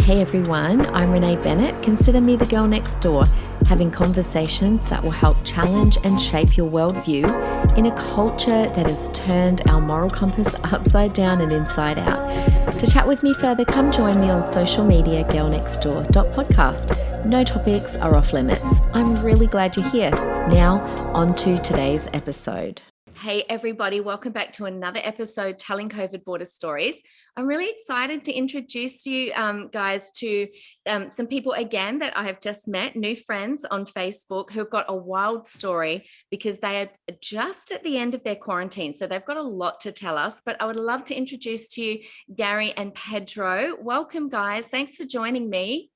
Hey everyone, I'm Renee Bennett. Consider me the girl next door, having conversations that will help challenge and shape your worldview in a culture that has turned our moral compass upside down and inside out. To chat with me further, come join me on social media, girlnextdoor.podcast. No topics are off limits. I'm really glad you're here. Now, on to today's episode. Hey everybody, welcome back to another episode telling COVID border stories. I'm really excited to introduce you guys to some people again that I have just met, new friends on Facebook who've got a wild story because they are just at the end of their quarantine. So they've got a lot to tell us, but I would love to introduce to you Gary and Pedro. Welcome guys. Thanks for joining me.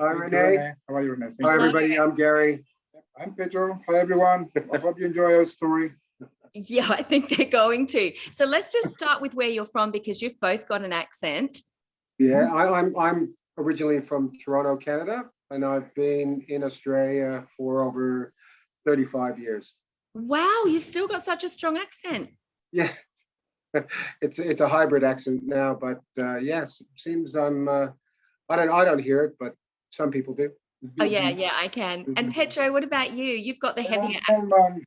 Hi Renee. How are you, Renee? Hi everybody, I'm Gary. I'm Pedro. Hi everyone. I hope you enjoy our story. Yeah, I think they're going to. So let's just start with where you're from because you've both got an accent. Yeah, I'm originally from Toronto, Canada, and I've been in Australia for over 35 years. Wow, you've still got such a strong accent. Yeah, it's a hybrid accent now, but yes, it seems I don't hear it, but some people do. Oh yeah, I can. And Pedro, what about you? You've got the heavier accent.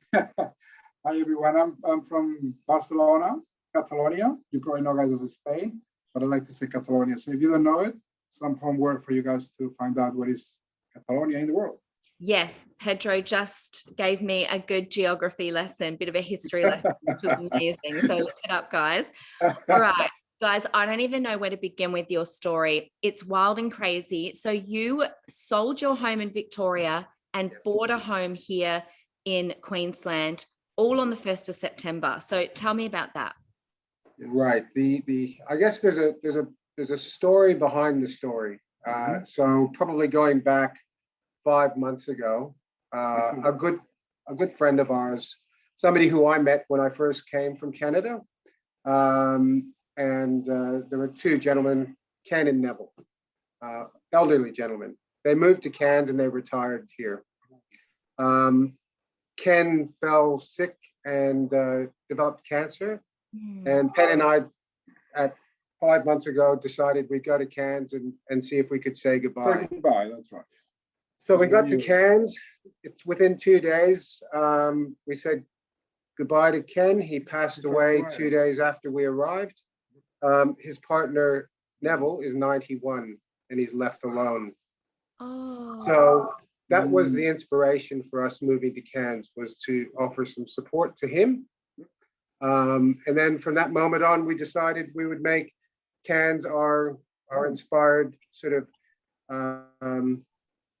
Hi everyone. I'm from Barcelona, Catalonia. You probably know guys as Spain, but I like to say Catalonia. So if you don't know it, some homework for you guys to find out what is Catalonia in the world. Yes, Pedro just gave me a good geography lesson, bit of a history lesson, which was amazing. So look it up, guys. All right, guys, I don't even know where to begin with your story. It's wild and crazy. So you sold your home in Victoria and bought a home here in Queensland, all on the 1st of September. So tell me about that. Right. I guess there's a story behind the story. So probably going back 5 months ago, a good friend of ours, somebody who I met when I first came from Canada, and there were two gentlemen, Ken and Neville, elderly gentlemen. They moved to Cairns and they retired here. Ken fell sick and developed cancer. And Pen and I, at 5 months ago, decided we'd go to Cairns and see if we could say goodbye. Say goodbye, that's right. So we got to Cairns. It's within 2 days. We said goodbye to Ken. He passed away 2 days after we arrived. His partner, Neville, is 91 and he's left alone. Oh. So that was the inspiration for us moving to Cairns, was to offer some support to him. And then from that moment on, we decided we would make Cairns our inspired sort of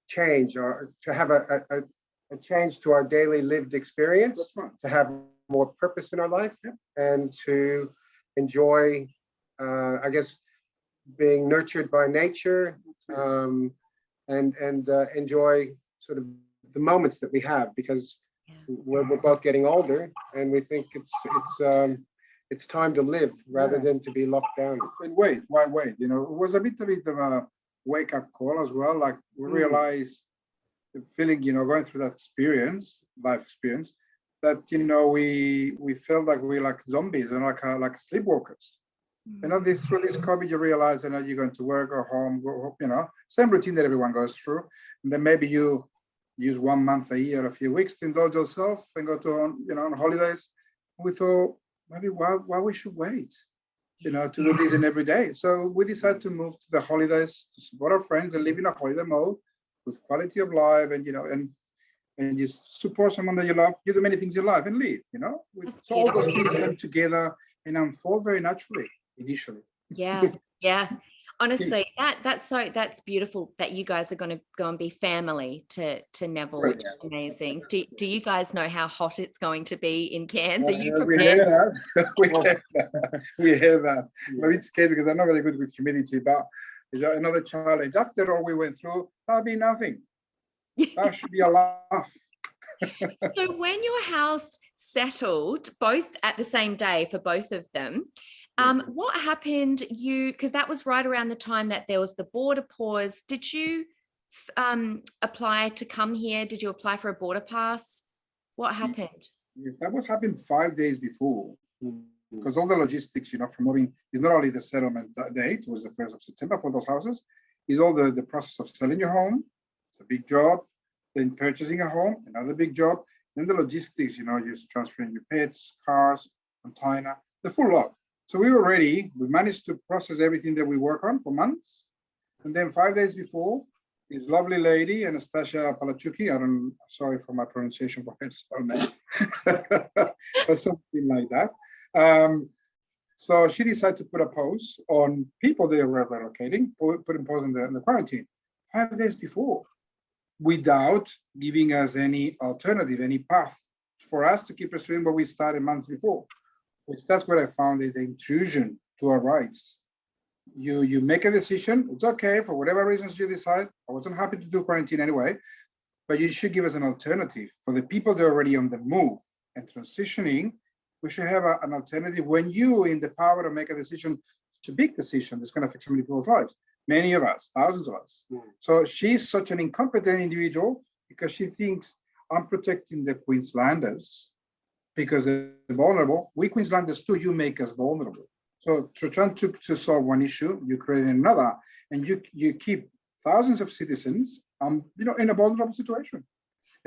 change, or to have a change to our daily lived experience, to have more purpose in our life, and to enjoy, I guess, being nurtured by nature, and enjoy sort of the moments that we have, because we're both getting older and we think it's time to live rather than to be locked down. And why wait? You know, it was a bit of a wake-up call as well. Like we realized the feeling, going through that life experience, that we felt like we're like zombies and like sleepwalkers. Through this COVID, you realize that you're going to work or home, same routine that everyone goes through. And then maybe you use 1 month a year, a few weeks to indulge yourself and go to on holidays. We thought maybe why we should wait, to do this in every day. So we decided to move to the holidays to support our friends and live in a holiday mode with quality of life, and just support someone that you love. You do many things in life and live, So all those things come together and unfold very naturally initially. Yeah. Honestly, that's beautiful that you guys are going to go and be family to Neville, which is amazing. Do you guys know how hot it's going to be in Cairns? Are you prepared? We hear that. We hear that. But it's scary because I'm not very good with humidity, but it's another challenge. After all we went through, that'll be nothing. That should be a laugh. So when your house settled, both at the same day for both of them, what happened? Because that was right around the time that there was the border pause. Did you apply to come here? Did you apply for a border pass? What happened? Yes, that was happened 5 days before. Because all the logistics, for moving, is not only the settlement date, it was the 1st of September for those houses, is all the process of selling your home. It's a big job. Then purchasing a home, another big job. Then the logistics, just transferring your pets, cars, container, the full lot. So we were ready. We managed to process everything that we work on for months. And then 5 days before, this lovely lady, Anastasia Palachuki, sorry for my pronunciation for her name, but something like that. So she decided to put a post on people they were relocating, put a post in the quarantine 5 days before, without giving us any alternative, any path for us to keep pursuing what we started months before. Which that's what I found is the intrusion to our rights. You make a decision, it's okay, for whatever reasons you decide. I wasn't happy to do quarantine anyway, but you should give us an alternative. For the people that are already on the move and transitioning, we should have an alternative when you in the power to make a decision, it's a big decision that's going to affect so many people's lives. Many of us, thousands of us. So she's such an incompetent individual because she thinks I'm protecting the Queenslanders because they're vulnerable. We Queenslanders too, you make us vulnerable. So trying to solve one issue, you create another, and you keep thousands of citizens, in a vulnerable situation.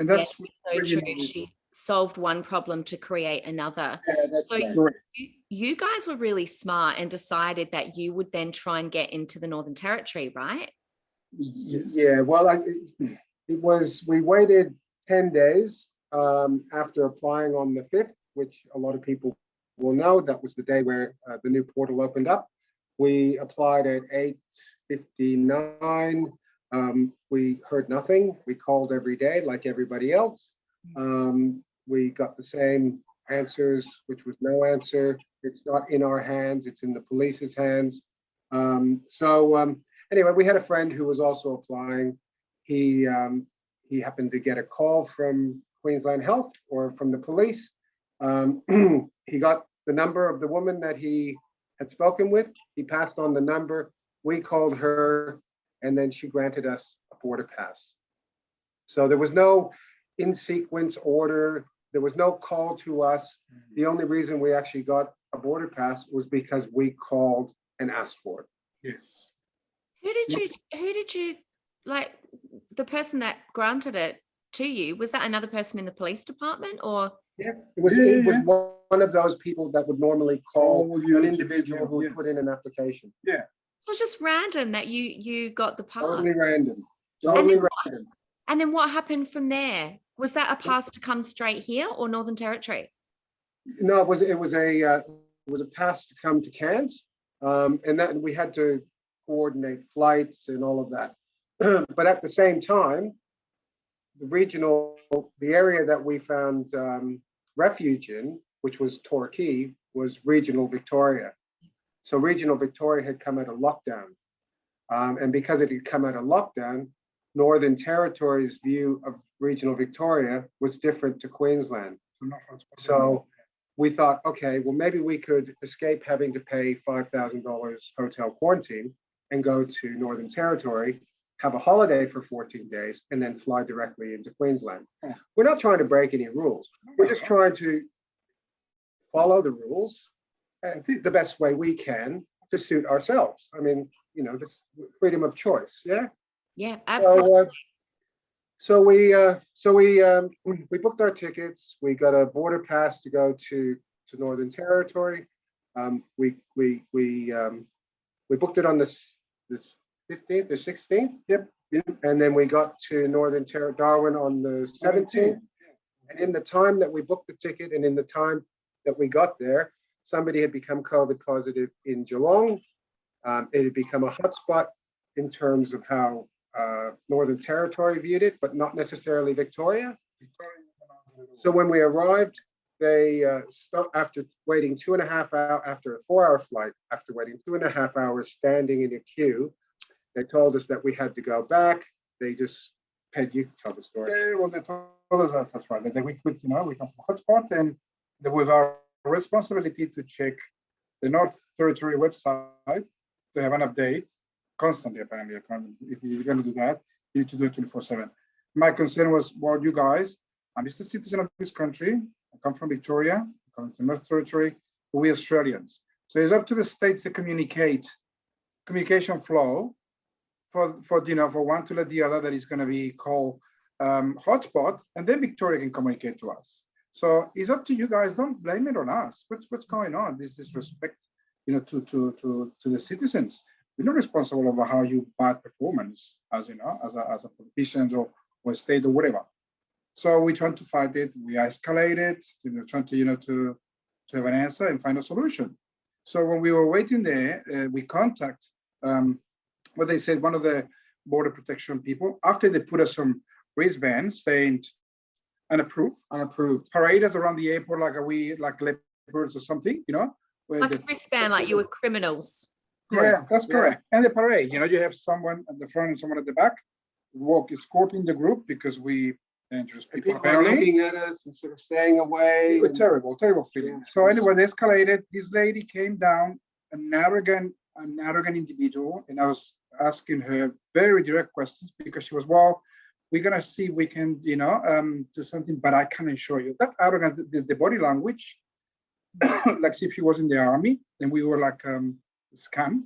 And that's so true. She solved one problem to create another. Yeah, that's so right. you guys were really smart and decided that you would then try and get into the Northern Territory, right? Yes. Yeah, well, we waited 10 days after applying on the 5th, which a lot of people will know. That was the day where the new portal opened up. We applied at 8:59. We heard nothing. We called every day like everybody else. We got the same answers, which was no answer. It's not in our hands, it's in the police's hands. Anyway, we had a friend who was also applying. He happened to get a call from Queensland Health or from the police. He got the number of the woman that he had spoken with. He passed on the number. We called her, and then she granted us a border pass. So there was no in sequence order. There was no call to us. The only reason we actually got a border pass was because we called and asked for it. Yes. Who did you like, the person that granted it to you? Was that another person in the police department, or? Yeah, it was one of those people that would normally call an individual who would put in an application. Yeah. So it's just random that you got the pass. Totally random. And then what happened from there? Was that a pass to come straight here or Northern Territory? No, it was a pass to come to Cairns, and that we had to coordinate flights and all of that. But at the same time, the area that we found refuge in, which was Torquay, was regional Victoria. So regional Victoria had come out of lockdown. And because it had come out of lockdown, Northern Territory's view of regional Victoria was different to Queensland. So we thought, okay, well, maybe we could escape having to pay $5,000 hotel quarantine and go to Northern Territory, have a holiday for 14 days, and then fly directly into Queensland. We're not trying to break any rules. We're just trying to follow the rules the best way we can to suit ourselves. I mean, this freedom of choice. Yeah. Yeah, absolutely. So we booked our tickets. We got a border pass to go to Northern Territory. We booked it on this 15th or 16th. Yep. And then we got to Northern Darwin on the 17th. And in the time that we booked the ticket and in the time that we got there, somebody had become COVID positive in Geelong. It had become a hotspot in terms of how Northern Territory viewed it, but not necessarily Victoria. So when we arrived, they after waiting 2.5 hours, after a 4-hour flight, after waiting 2.5 hours standing in a queue, they told us that we had to go back. They just, Ped, you tell the story. Yeah, well, they told us that's right. That we could, we come from hotspot, and there was our responsibility to check the North Territory website to have an update constantly. Apparently, if you're going to do that, you need to do it 24/7. My concern was, well, you guys, I'm just a citizen of this country. I come from Victoria. I come from North Territory. But we Australians. So it's up to the states to communication flow for one to let the other that is going to be called hotspot, and then Victoria can communicate to us. So it's up to you guys. Don't blame it on us. What's going on? This disrespect, to the citizens. We're not responsible for how you bad performance as a politician or state or whatever. So we trying to fight it. We escalate it. Trying to have an answer and find a solution. So when we were waiting there, we contact what they said, one of the border protection people. After they put us some wristbands saying unapproved. Parade us around the airport like leopards or something, Like a wristband, like you were criminals. Yeah, that's correct. And the parade, you have someone at the front and someone at the back, escorting the group because we dangerous people. People are looking at us and sort of staying away. Terrible feeling. So anyway, they escalated. This lady came down, an arrogant individual, and I was asking her very direct questions because she was, well, we're gonna see if we can, do something, but I can't assure you. That arrogance, the body language, like if she was in the army, then we were like scam.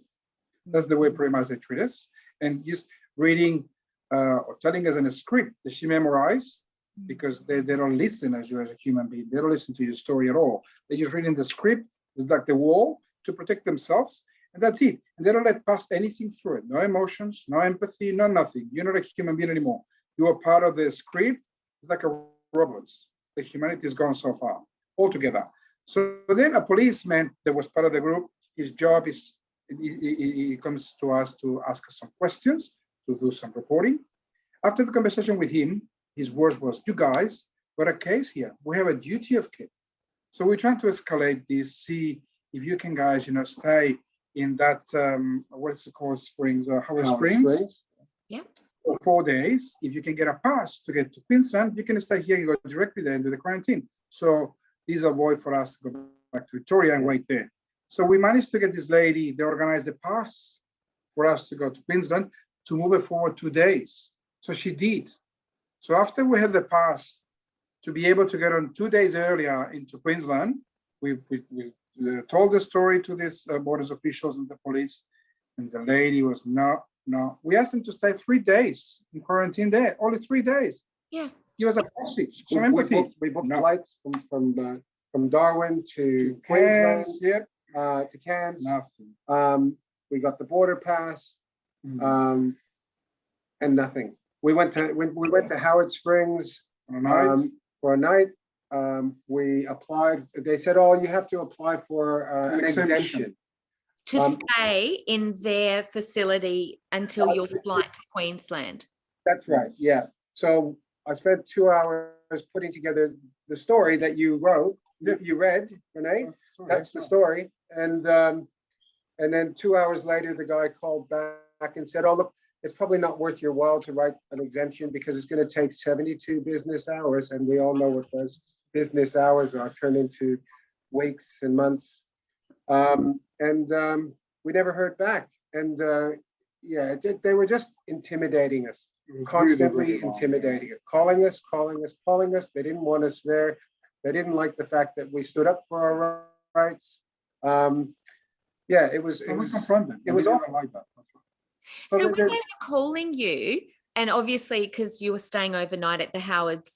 That's the way pretty much they treat us. And just reading or telling us in a script that she memorized, because they don't listen as you as a human being. They don't listen to your story at all. They're just reading the script. It's like the wall to protect themselves, and that's it. And they don't let pass anything through it. No emotions, no empathy, no nothing. You're not a human being anymore. You are part of the script. It's like a robot. The humanity is gone so far altogether. So then a policeman that was part of the group, his job is he comes to us to ask us some questions, to do some reporting. After the conversation with him, his words was, you guys got a case here. We have a duty of care. So we're trying to escalate this, see if you can guys, stay in that, what's it called, Springs, Howard Springs. Yeah. For 4 days. If you can get a pass to get to Queensland, you can stay here and go directly there and do the quarantine. So these avoid for us to go back to Victoria and wait there. So we managed to get this lady, they organized a pass for us to go to Queensland to move it forward 2 days. So she did. So after we had the pass to be able to get on 2 days earlier into Queensland, we told the story to these borders officials and the police, and the lady was no. We asked them to stay 3 days in quarantine there, only 3 days. Yeah. Give us a passage, some empathy. We booked flights from Darwin to Queensland, to Cairns. Nothing. We got the border pass, and nothing. We went to Howard Springs for a night. We applied. They said, "Oh, you have to apply for an exemption to stay in their facility until your flight to Queensland." That's right. Yeah. So I spent 2 hours putting together the story that you wrote. You read, Renee. That's the story. And then 2 hours later, the guy called back and said, "Oh, look, it's probably not worth your while to write an exemption because it's going to take 72 business hours." And we all know what those business hours are, turned into weeks and months. We never heard back. And they were just intimidating us, constantly intimidating us, calling us. They didn't want us there. They didn't like the fact that we stood up for our rights. It was awful. Like that. So when they were calling you, and obviously because you were staying overnight at the Howard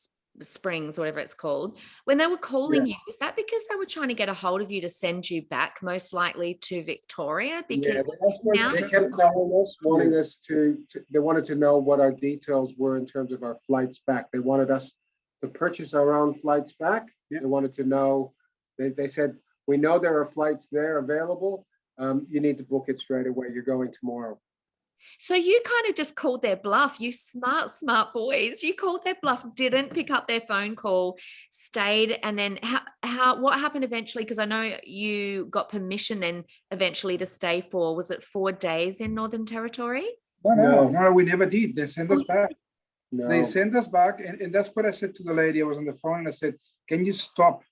Springs, whatever it's called, when they were calling you, was that because they were trying to get a hold of you to send you back, most likely to Victoria? Because they kept calling us, wanting us to, they wanted to know what our details were in terms of our flights back. They wanted us to purchase our own flights back. They wanted to know, they said, "We know there are flights there available. You need to book it straight away. You're going tomorrow." So you kind of just called their bluff. You smart boys. You called their bluff, didn't pick up their phone call, stayed, and then what happened eventually? Because I know you got permission then eventually to stay for, was it 4 days in Northern Territory? No, we never did. They sent us back. No. They sent us back, and that's what I said to the lady. I was on the phone and I said, "Can you stop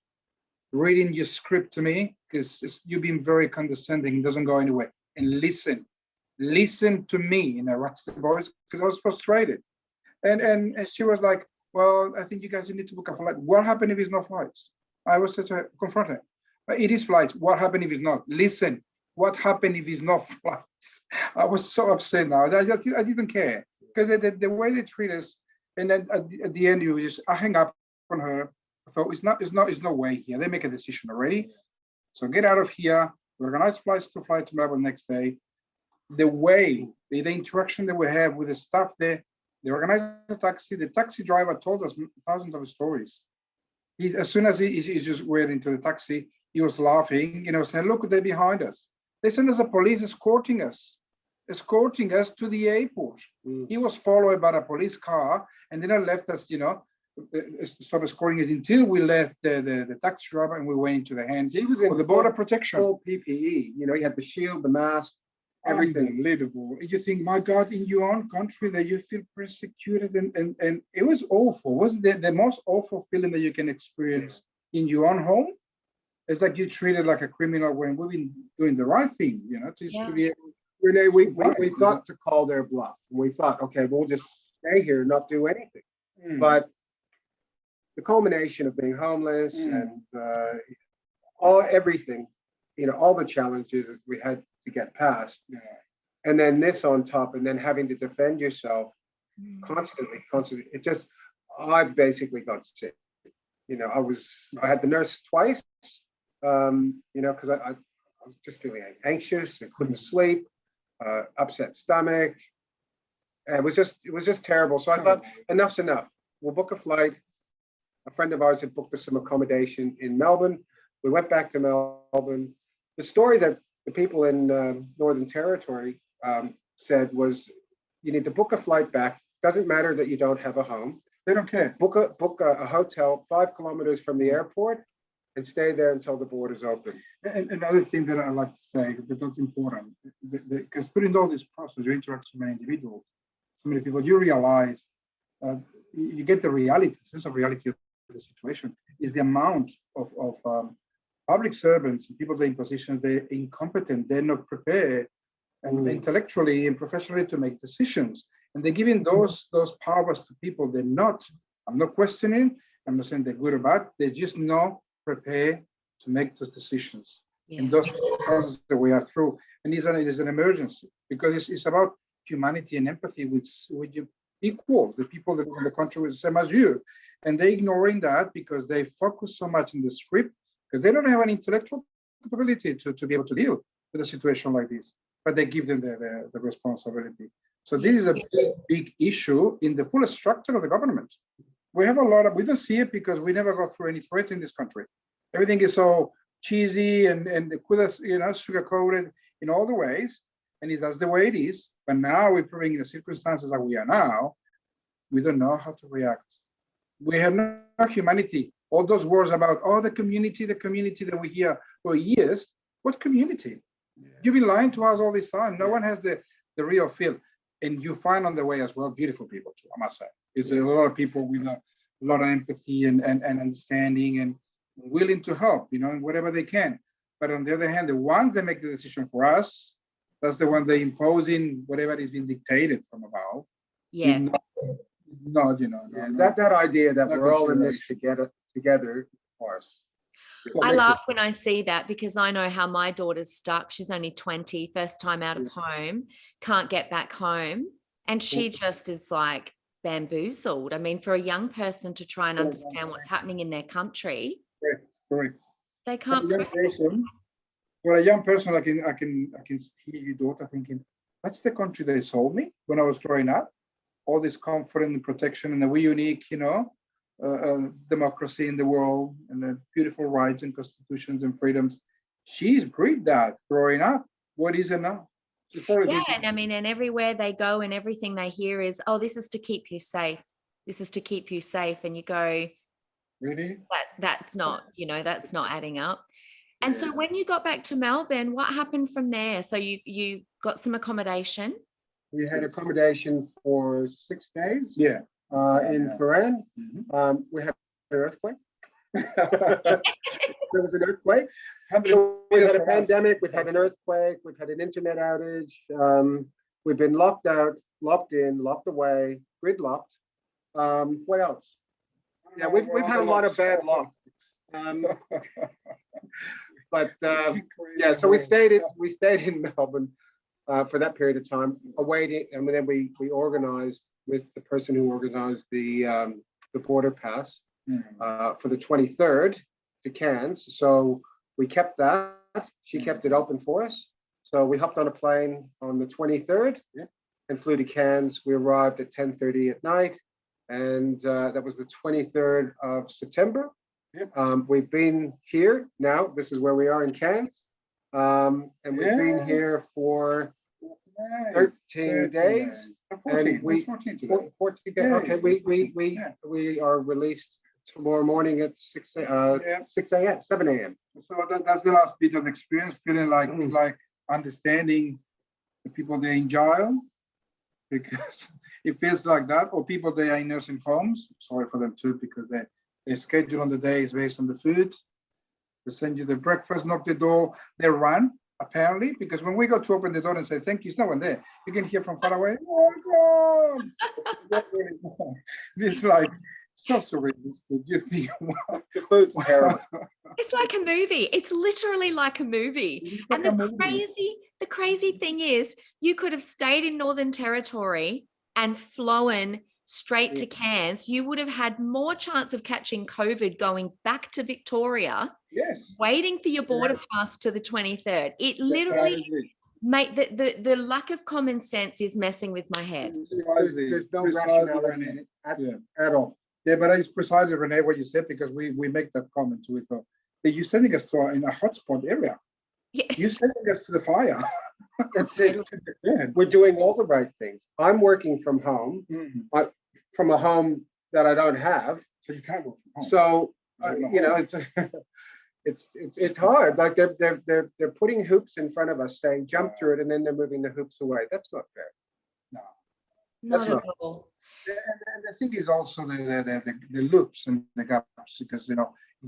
reading your script to me? Because you've been very condescending. It doesn't go anywhere. And listen to me in a rusty voice," because I was frustrated. And she was like, "Well, I think you guys need to book a flight." What happened if it's no flights? I was such a confront her. But it is flights. What happened if it's not? Listen, what happened if it's not flights? I was so upset now. I didn't care because the way they treat us, and then at the end I hang up on her. I thought it's no way here. They make a decision already. So get out of here. We organize flights to fly to Melbourne next day. The way, the interaction that we have with the staff there, they organized the taxi driver told us thousands of stories. As soon as he just went into the taxi, he was laughing, saying, look, they're behind us. They sent us a police escorting us to the airport. He was followed by a police car and then left us, stop escorting us until we left the taxi driver and we went into the hands of the border protection. Full PPE, he had the shield, the mask, everything. Unbelievable. You think, my God, in your own country that you feel persecuted and it was awful. Was the most awful feeling that you can experience in your own home? It's like you treated like a criminal when we've been doing the right thing, to be able. Renee, we thought to call their bluff. We thought, okay, we'll just stay here and not do anything. But the culmination of being homeless and everything, all the challenges that we had to get past, and then this on top, and then having to defend yourself constantly. I basically got sick. I had the nurse twice, because I was just feeling anxious and couldn't sleep, upset stomach. And it was just terrible. So I thought, enough's enough. We'll book a flight. A friend of ours had booked us some accommodation in Melbourne. We went back to Melbourne. The story that the people in Northern Territory said was, you need to book a flight back. Doesn't matter that you don't have a home. They don't care. Book a hotel 5 kilometers from the airport and stay there until the borders open. And another thing that I like to say that's important, because during all this process, you interact with so many individuals, so many people, you realize, you get the sense of reality of the situation, is the amount of public servants and people in positions, they're incompetent, they're not prepared and intellectually and professionally to make decisions. And they're giving those powers to people I'm not questioning, I'm not saying they're good or bad, they're just not prepared to make those decisions. And those processes that we are through. And it is an emergency because it's about humanity and empathy with your equals, the people that live in the country with the same as you. And they're ignoring that because they focus so much in the script because they don't have an intellectual capability to be able to deal with a situation like this, but they give them the responsibility. So this is a big issue in the full structure of the government. We have we don't see it because we never go through any threat in this country. Everything is so cheesy and sugar-coated in all the ways. And that's the way it is. But now we're proving in the circumstances that we are now, we don't know how to react. We have no humanity. All those words about, the community that we hear for years. What community? You've been lying to us all this time. No one has the real feel. And you find on the way as well, beautiful people too, I must say. It's a lot of people with a lot of empathy and understanding and willing to help, in whatever they can. But on the other hand, the ones that make the decision for us, that's the one they imposing whatever is being dictated from above. Yeah. That idea that we're all in this together, of course. I laugh when I see that because I know how my daughter's stuck. She's only 20, first time out of home, can't get back home. And she just is like bamboozled. I mean, for a young person to try and understand what's happening in their country. Correct. They can't. For a young person, I can hear your daughter thinking, that's the country they sold me when I was growing up. All this comfort and protection and the unique, democracy in the world and the beautiful rights and constitutions and freedoms. She's breathed that growing up. What is it now? And I mean, and everywhere they go and everything they hear is, this is to keep you safe. This is to keep you safe. And you go, really? That's not, that's not adding up. And so when you got back to Melbourne, what happened from there? So you got some accommodation? We had accommodation for 6 days. Yeah. In Paran. We had an earthquake. There was an earthquake. We had a pandemic. We've had an earthquake. We've had an internet outage. We've been locked out, locked in, locked away, gridlocked. What else? Yeah, we've had a lot of bad luck. But yeah, so we stayed in Melbourne for that period of time, awaiting, and then we organized with the person who organized the border pass for the 23rd to Cairns. So we kept that. She kept it open for us. So we hopped on a plane on the 23rd and flew to Cairns. We arrived at 10:30 at night, and that was the 23rd of September. We've been here now. This is where we are in Cairns, and we've been here for 13 days. 14, And we 14 today. 14 days. Okay, we are released tomorrow morning at 6 a.m., 7 a.m. So that's the last bit of experience, feeling like understanding the people there in jail, because it feels like that, or people there in nursing homes. Sorry for them too, because their schedule on the day is based on the food. They send you the breakfast, knock the door, they run, apparently, because when we go to open the door and say thank you, there's no one there. You can hear from far away, welcome. It's like so surrealistic. You think, wow. The food's terrible. It's like a movie. It's literally like a movie. It's And like a movie. the crazy thing is, you could have stayed in Northern Territory and flown straight to Cairns. You would have had more chance of catching COVID going back to Victoria, Yes. waiting for your border pass to the 23rd. It literally made the lack of common sense is messing with my head. There's no rationality in it at all. Yeah, but it's precisely, Renee, what you said, because we make that comment too. We thought that you're sending us to in a hotspot area. Yeah. You're sending us to the fire. That's it. We're doing all the right things. I'm working from home, from a home that I don't have. So you can't work from home. So it's hard. Like they're putting hoops in front of us, saying jump through it, and then they're moving the hoops away. That's not fair. No. Not at all. And the thing is also the loops and the gaps, because in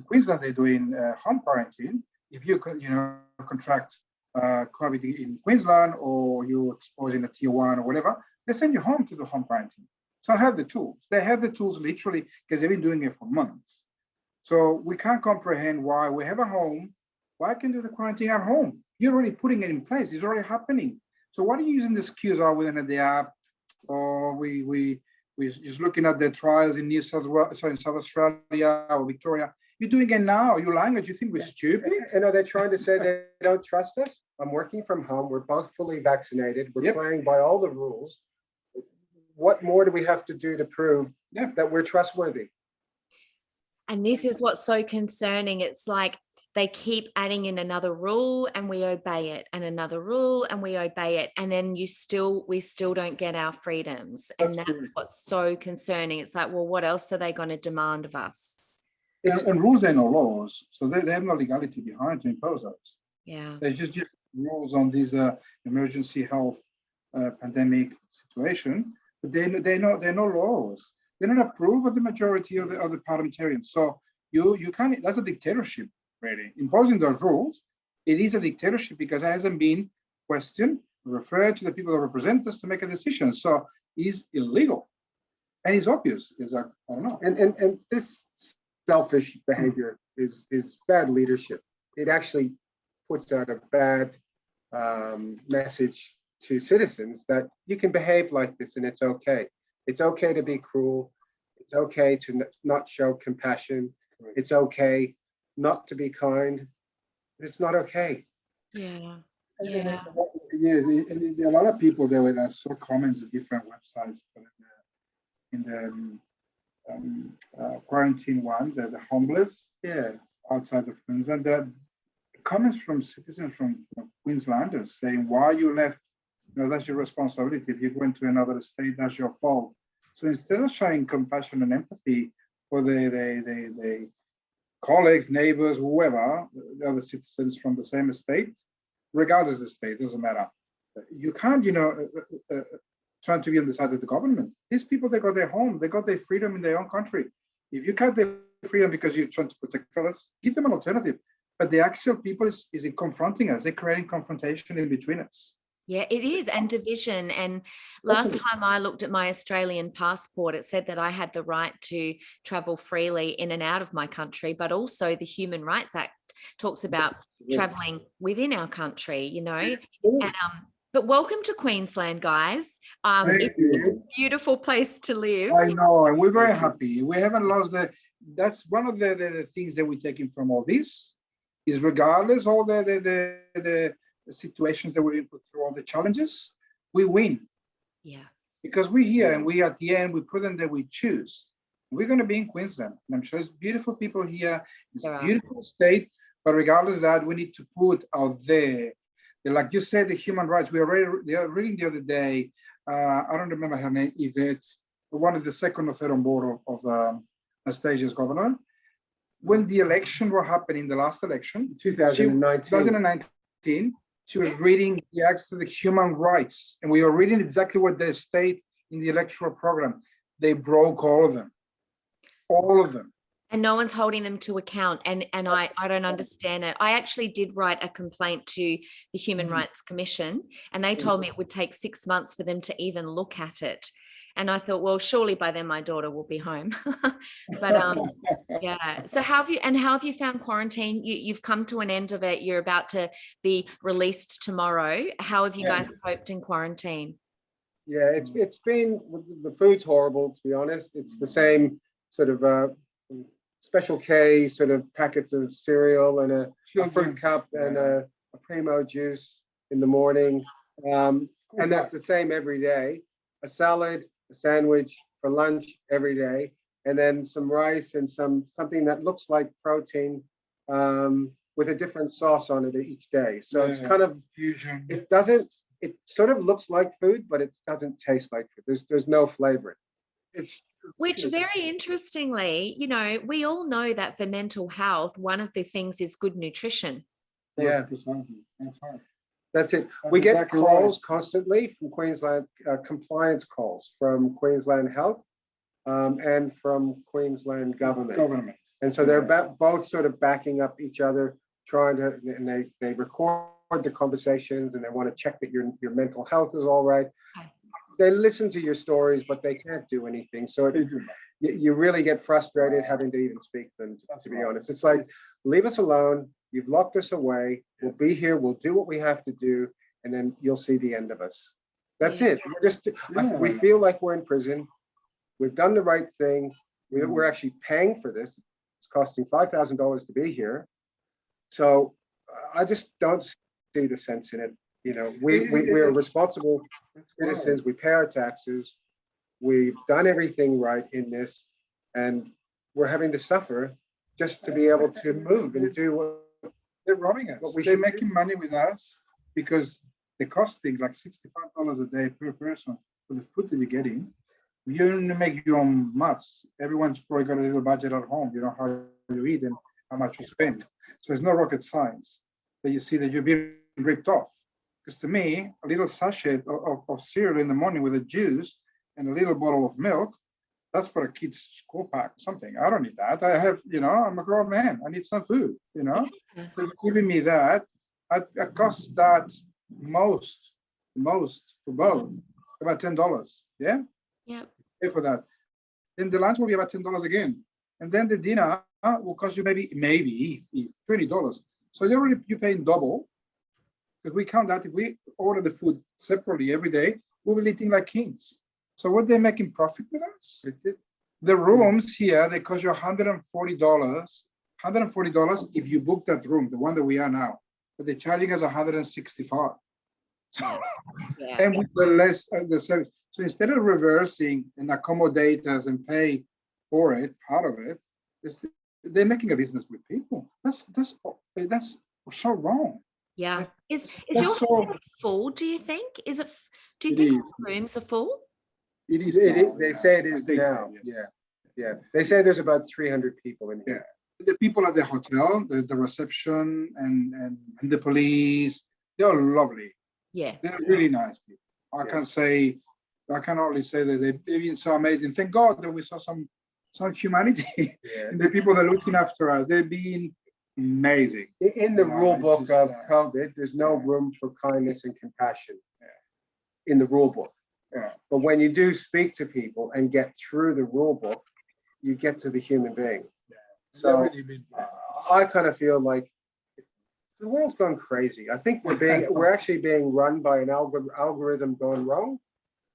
Queensland they're doing home quarantine. If you contract COVID in Queensland, or you're exposed in a tier 1 or whatever, they send you home to the home quarantine. So I have the tools. They have the tools literally, because they've been doing it for months. So we can't comprehend why we have a home. Why can't do the quarantine at home? You're already putting it in place. It's already happening. So what are you using the excuse within the app, or we're just looking at the trials in South Australia or Victoria? You're doing it now. Your language, you think we're stupid? And they're trying to say they don't trust us. I'm working from home. We're both fully vaccinated. We're playing by all the rules. What more do we have to do to prove that we're trustworthy? And this is what's so concerning. It's like they keep adding in another rule and we obey it, and another rule and we obey it. And then we still don't get our freedoms. And that's what's so concerning. It's like, well, what else are they going to demand of us? And rules are no laws. So they have no legality behind to impose those. Yeah. They're just rules on this emergency health pandemic situation, but they're no laws. They're not approved by the majority of the parliamentarians. So you can't. That's a dictatorship, really. Imposing those rules, it is a dictatorship, because it hasn't been questioned, referred to the people that represent us to make a decision. So it's illegal, and it's obvious. It's like, I don't know. And this selfish behavior is bad leadership. It actually puts out a bad message to citizens that you can behave like this and it's okay. It's okay to be cruel. It's okay to not show compassion. It's okay not to be kind. It's not okay. Yeah. Yeah. A lot of people there that saw comments at different websites, but in the quarantine one, the homeless, outside of Queensland, the comments from citizens from Queenslanders saying, why you left, that's your responsibility. If you went to another state, that's your fault. So instead of showing compassion and empathy for the colleagues, neighbors, whoever, the other citizens from the same state, regardless of the state, doesn't matter. You can't, trying to be on the side of the government. These people, they got their home, they got their freedom in their own country. If you cut their freedom because you're trying to protect others, give them an alternative. But the actual people is confronting us. They're creating confrontation in between us. Yeah, it is. And division. And last time I looked at my Australian passport, it said that I had the right to travel freely in and out of my country, but also the Human Rights Act talks about Yeah. traveling within our country, you know. Sure. And but welcome to Queensland, guys. Thank It's you. a beautiful place to live. I know, and we're very happy. We haven't lost that's one of the things that we're taking from all this, is regardless all the situations that we put through, all the challenges, we win. Yeah. Because we're here and we at the end, we put in that we choose. We're going to be in Queensland. And I'm sure it's beautiful people here. It's There a are. beautiful state. But regardless of that, we need to put out there, like you said, the human rights. We are reading the other day, I don't remember her name, Yvette, one of the second or third on board of Anastasia's governor. When the election were happening, the last election, 2019, she was reading the acts of the human rights. And we are reading exactly what they state in the electoral program. They broke all of them. All of them. And no one's holding them to account. And I don't understand it. I actually did write a complaint to the Human Rights Commission, and they told me it would take 6 months for them to even look at it. And I thought, well, surely by then my daughter will be home. But yeah. So how have you found quarantine? You've come to an end of it. You're about to be released tomorrow. How have you guys coped in quarantine? Yeah, it's been, the food's horrible, to be honest. It's the same sort of Special K sort of packets of cereal and a fruit cup and a Primo juice in the morning. And that's the same every day. A salad, a sandwich for lunch every day, and then some rice and something that looks like protein with a different sauce on it each day. So it's kind of fusion. It sort of looks like food, but it doesn't taste like food. There's no flavor. Which very interestingly, you know, we all know that for mental health, one of the things is good nutrition. Yeah, That's right. That's it. We get calls constantly from Queensland, compliance calls from Queensland Health and from Queensland government. And so they're both sort of backing up each other, and they record the conversations, and they want to check that your mental health is all right. Okay. They listen to your stories, but they can't do anything. So you really get frustrated having to even speak to them, to be honest. It's like, leave us alone. You've locked us away. We'll be here. We'll do what we have to do. And then you'll see the end of us. That's it. We feel like we're in prison. We've done the right thing. We're actually paying for this. It's costing $5,000 to be here. So I just don't see the sense in it. You know, we're responsible citizens. We pay our taxes. We've done everything right in this, and we're having to suffer just to be able to move and do what they're robbing us. They're making money with us because they're costing like $65 a day per person for the food that you're getting. You only make your own maths. Everyone's probably got a little budget at home. You know how you eat and how much you spend. So it's no rocket science. But you see that you're being ripped off. Because to me, a little sachet of cereal in the morning with a juice and a little bottle of milk, that's for a kid's school pack or something. I don't need that. I have, I'm a grown man. I need some food, So you're giving me that. I cost that most for both, about $10. Yeah? Yeah. Pay for that. Then the lunch will be about $10 again. And then the dinner will cost you maybe $20. So you're paying double. Because we count that if we order the food separately every day, we'll be eating like kings. So what they're making profit with us? The rooms here, they cost you $140. $140 if you book that room, the one that we are now. But they're charging us $165. And with the less the service. So instead of reversing and accommodate us and pay for it, part of it, they're making a business with people. That's so wrong. Yeah. Is your full, do you think? Do you think all the rooms are full? It is. They say it is now. Yeah. They say there's about 300 people in here. The people at the hotel, the reception and the police, they're lovely. Yeah. They're really nice people. I can only say that they've been so amazing. Thank God that we saw some humanity in the people that are looking after us. They've been amazing. In the rule book of COVID, there's no room for kindness and compassion in the rule book. But when you do speak to people and get through the rule book, you get to the human being. So I kind of feel like The world's gone crazy. I think we're actually being run by an algorithm gone wrong.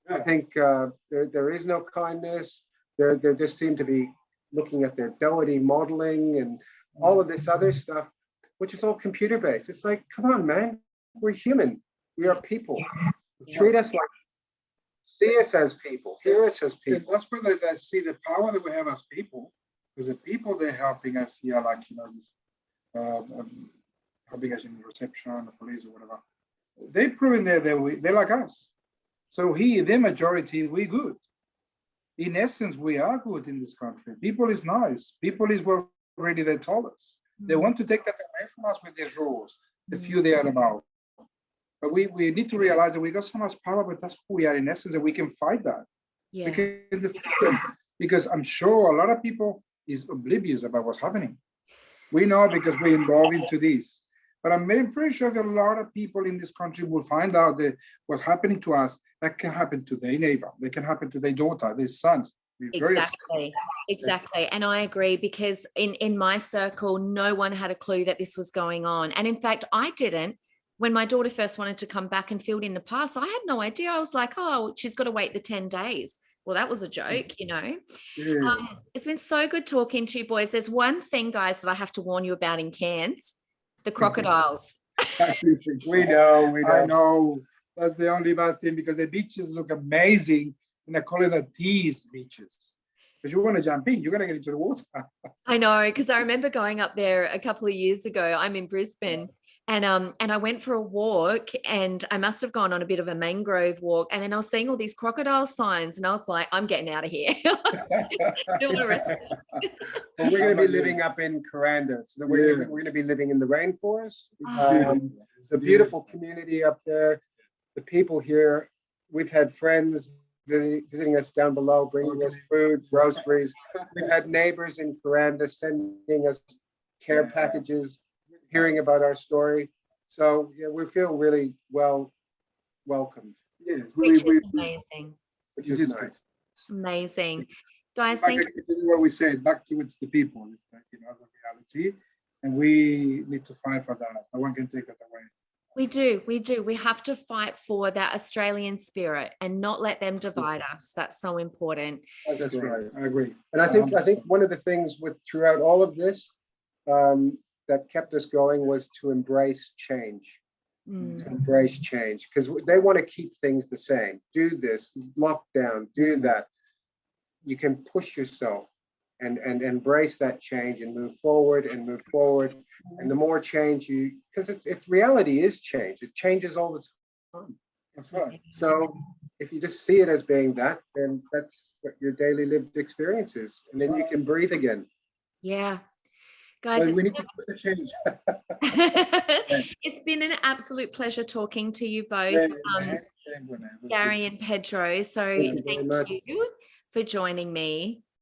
I think there is no kindness. They just seem to be looking at their ability modeling and all of this other stuff, which is all computer based. It's like, come on, man, we're human. We are people. Treat us like, see us as people, hear us as And people. that's where they see the power that we have as people, because the people they're helping us here, like, helping us in reception, the police or whatever, they've proven they're like us. So the majority, we good. In essence, we are good in this country. People is nice. People is what already they told us. They want to take that away from us with these rules, the few they are about. But we need to realize that we got so much power, but that's who we are in essence, and we can fight that. Yeah. We can defeat them. Because I'm sure a lot of people is oblivious about what's happening. We know because we're involved into this. But I'm pretty sure that a lot of people in this country will find out that what's happening to us, that can happen to their neighbor, that can happen to their daughter, their sons. Exactly. And I agree, because in my circle, no one had a clue that this was going on. And in fact, I didn't. When my daughter first wanted to come back and filled in the pass, I had no idea. I was like, oh, she's got to wait the 10 days. Well, that was a joke, Yeah. It's been so good talking to you boys. There's one thing, guys, that I have to warn you about in Cairns: the crocodiles. We know. I know. That's the only bad thing, because the beaches look amazing, and I call it a tease beaches. Because you want to jump in, you're going to get into the water. I know, because I remember going up there a couple of years ago. I'm in Brisbane. And I went for a walk, and I must have gone on a bit of a mangrove walk. And then I was seeing all these crocodile signs, and I was like, I'm getting out of here. Don't want to risk it. Well, we're going to be living up in Kuranda. So we're going to be living in the rainforest. It's a beautiful community up there. The people here, we've had friends visiting us down below, bringing us food, groceries. We've had neighbors in Kuranda sending us care packages, hearing about our story. So yeah, we feel really welcomed. Yes, Which is amazing. Which is nice. Amazing. Guys, Back, thank you. this is what we said, back towards the people. It's like, the reality. And we need to fight for that. No one can take that away. We do. We have to fight for that Australian spirit and not let them divide us. That's so important. That's right. I agree. And I think one of the things throughout all of this that kept us going was to embrace change. To embrace change, because they want to keep things the same. Do this, lock down, do that. You can push yourself and embrace that change and move forward. And the more change because it's reality is change. It changes all the time. That's right. So if you just see it as being that, then that's what your daily lived experience is. And then you can breathe again. Yeah. Guys, we need to change. It's been an absolute pleasure talking to you both, Gary and Pedro. So thank you for joining me.